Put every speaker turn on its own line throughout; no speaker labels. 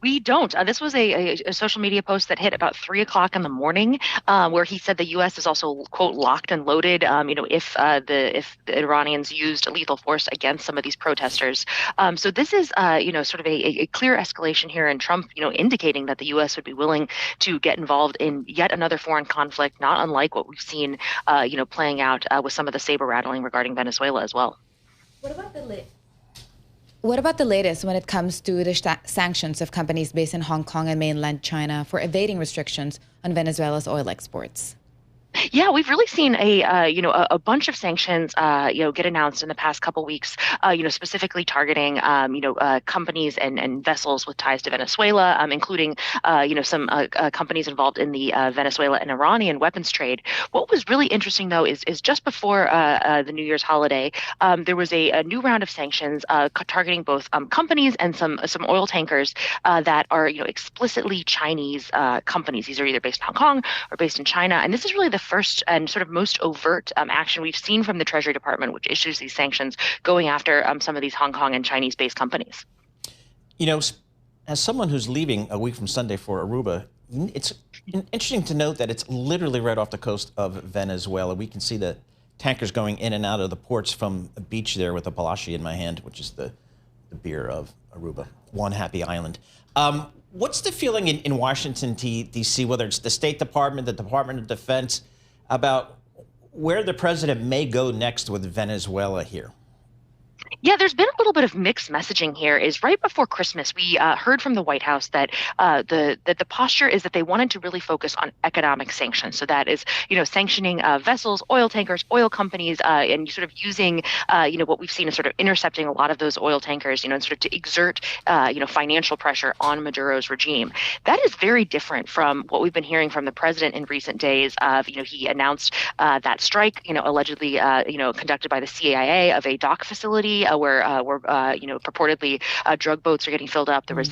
We don't. This was a social media post that hit about 3 o'clock in the morning, where he said the U.S. is also, quote, locked and loaded. If the Iranians used lethal force against some of these protesters. So this is, sort of a clear escalation here, and Trump, indicating that the U.S. would be willing to get involved in yet another foreign conflict, not unlike what we've seen, playing out with some of the saber rattling regarding Venezuela as well.
What about what about the latest when it comes to the sanctions of companies based in Hong Kong and mainland China for evading restrictions on Venezuela's oil exports?
Yeah, we've really seen a bunch of sanctions, get announced in the past couple weeks, specifically targeting, companies and vessels with ties to Venezuela, including, some companies involved in the Venezuela and Iranian weapons trade. What was really interesting, though, is just before the New Year's holiday, there was a new round of sanctions targeting both companies and some oil tankers that are, explicitly Chinese companies. These are either based in Hong Kong or based in China, and this is really the first and sort of most overt action we've seen from the Treasury Department, which issues these sanctions going after some of these Hong Kong and Chinese-based companies.
You know, as someone who's leaving a week from Sunday for Aruba, it's interesting to note that it's literally right off the coast of Venezuela. We can see the tankers going in and out of the ports from a beach there with a Balashi in my hand, which is the beer of Aruba, one happy island. What's the feeling in Washington, D.C., whether it's the State Department, the Department of Defense, about where the president may go next with Venezuela here?
Yeah, there's been a little bit of mixed messaging here. Is right before Christmas, we heard from the White House that the posture is that they wanted to really focus on economic sanctions. So that is, sanctioning vessels, oil tankers, oil companies, and sort of using, what we've seen is sort of intercepting a lot of those oil tankers, and sort of to exert, financial pressure on Maduro's regime. That is very different from what we've been hearing from the president in recent days. He announced that strike, allegedly, conducted by the CIA of a dock facility where purportedly drug boats are getting filled up. There was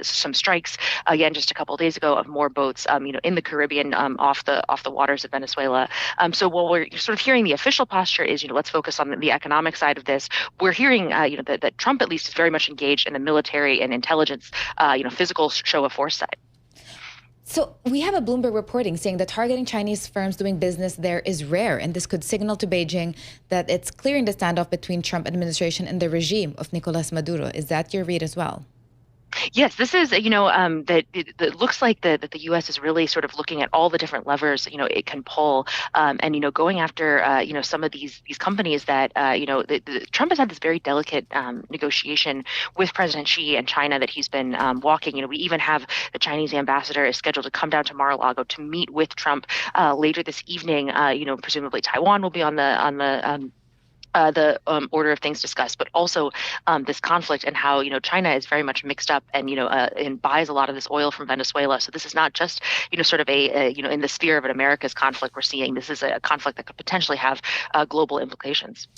some strikes again just a couple of days ago of more boats, in the Caribbean, off the waters of Venezuela. So while we're sort of hearing the official posture is, let's focus on the economic side of this, we're hearing, that Trump at least is very much engaged in the military and intelligence, physical show of force side.
So we have a Bloomberg reporting saying that targeting Chinese firms doing business there is rare, and this could signal to Beijing that it's clearing the standoff between Trump administration and the regime of Nicolas Maduro. Is that your read as well?
Yes, this is, that it looks like that the U.S. is really sort of looking at all the different levers, it can pull, and, going after, some of these companies that, Trump has had this very delicate negotiation with President Xi and China that he's been walking. We even have the Chinese ambassador is scheduled to come down to Mar-a-Lago to meet with Trump later this evening. Presumably Taiwan will be on the order of things discussed, but also this conflict and how China is very much mixed up and buys a lot of this oil from Venezuela. So this is not just sort of in the sphere of an America's conflict we're seeing. This is a conflict that could potentially have global implications.